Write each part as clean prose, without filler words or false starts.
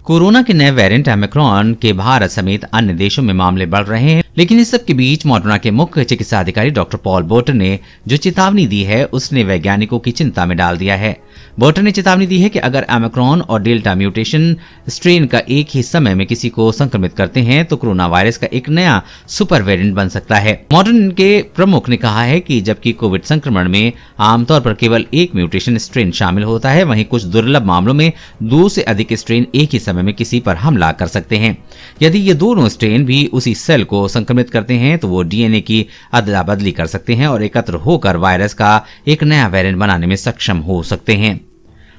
Corona के नए variant Omicron के भारत समेत अन्य देशों में मामले बढ़ रहे हैं, लेकिन इस सब के बीच मॉडर्ना के मुख्य चिकित्सा अधिकारी डॉक्टर पॉल बोर्टन ने जो चेतावनी दी है उसने वैज्ञानिकों की चिंता में डाल दिया है। बोर्टन ने चेतावनी दी है कि अगर ओमिक्रॉन और डेल्टा म्यूटेशन स्ट्रेन का एक ही समय में किसी को संक्रमित करते हैं तो कोरोना वायरस का एक नया सुपर वेरिएंट बन सकता है। मॉडर्ना के प्रमुख ने कहा है कि जबकि कोविड संक्रमण में आमतौर पर केवल एक म्यूटेशन स्ट्रेन शामिल होता है, वहीं कुछ दुर्लभ मामलों में 2 से अधिक स्ट्रेन एक ही समय में किसी पर हमला कर सकते हैं। यदि ये दोनों स्ट्रेन भी उसी सेल को संक्रमित करते हैं तो वो डीएनए की अदला बदली कर सकते हैं और एकत्र होकर वायरस का एक नया वेरिएंट बनाने में सक्षम हो सकते हैं।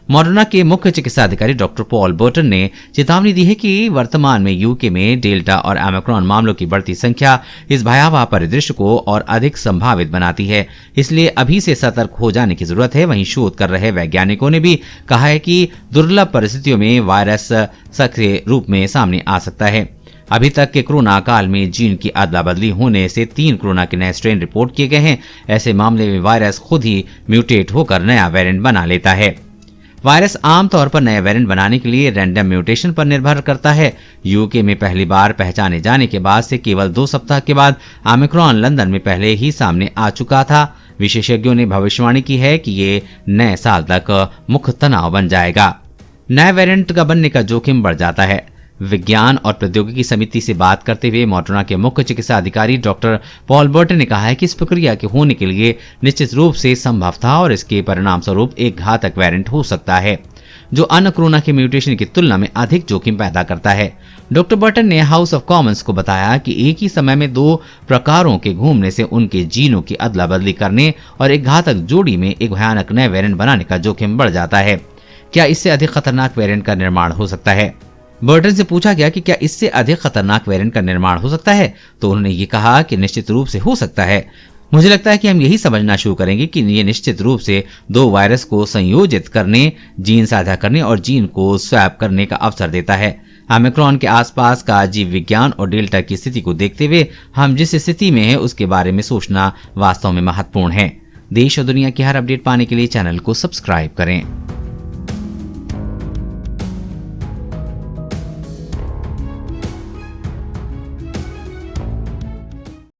मॉडर्ना के मुख्य चिकित्सा अधिकारी डॉक्टर पॉल बोर्टन ने चेतावनी दी है कि वर्तमान में यूके में डेल्टा और ओमिक्रॉन मामलों की बढ़ती संख्या इस भयावह परिदृश्य को और अधिक संभावित बनाती है, इसलिए अभी से सतर्क हो जाने की जरूरत है। वहीं शोध कर रहे वैज्ञानिकों ने भी कहा है कि दुर्लभ परिस्थितियों में वायरस सक्रिय रूप में सामने आ सकता है। अभी तक के कोरोना काल में जीन की अदला बदली होने से 3 कोरोना के नए स्ट्रेन रिपोर्ट किए गए हैं। ऐसे मामले में वायरस खुद ही म्यूटेट होकर नया वेरिएंट बना लेता है। वायरस आमतौर पर नए वेरिएंट बनाने के लिए रैंडम म्यूटेशन पर निर्भर करता है। यूके में पहली बार पहचाने जाने के बाद से केवल 2 सप्ताह के बाद ओमिक्रॉन लंदन में पहले ही सामने आ चुका था। विशेषज्ञों ने भविष्यवाणी की है कि ये नए साल तक मुख्य तनाव बन जाएगा। नए वेरिएंट का बनने का जोखिम बढ़ जाता है। विज्ञान और प्रौद्योगिकी समिति से बात करते हुए मॉडर्ना के मुख्य चिकित्सा अधिकारी डॉक्टर पॉल बोर्टन ने कहा है कि इस प्रक्रिया के होने के लिए निश्चित रूप से संभव था और इसके परिणाम स्वरूप एक घातक वेरिएंट हो सकता है जो अन्य कोरोना के म्यूटेशन की तुलना में अधिक जोखिम पैदा करता है। डॉक्टर बोर्टन ने हाउस ऑफ कॉमन्स को बताया कि एक ही समय में 2 प्रकारों के घूमने से उनके जीनों की अदला बदली करने और एक घातक जोड़ी में एक भयानक नए वेरिएंट बनाने का जोखिम बढ़ जाता है। क्या इससे अधिक खतरनाक वेरिएंट का निर्माण हो सकता है? बोर्टन से पूछा गया कि क्या इससे अधिक खतरनाक वेरिएंट का निर्माण हो सकता है, तो उन्होंने ये कहा कि निश्चित रूप से हो सकता है। मुझे लगता है कि हम यही समझना शुरू करेंगे कि ये निश्चित रूप से 2 वायरस को संयोजित करने, जीन साझा करने और जीन को स्वैप करने का अवसर देता है। ओमिक्रॉन के आसपास का जीव विज्ञान और डेल्टा की स्थिति को देखते हुए हम जिस स्थिति में हैं उसके बारे में सोचना वास्तव में महत्वपूर्ण है। देश और दुनिया की हर अपडेट पाने के लिए चैनल को सब्सक्राइब करें।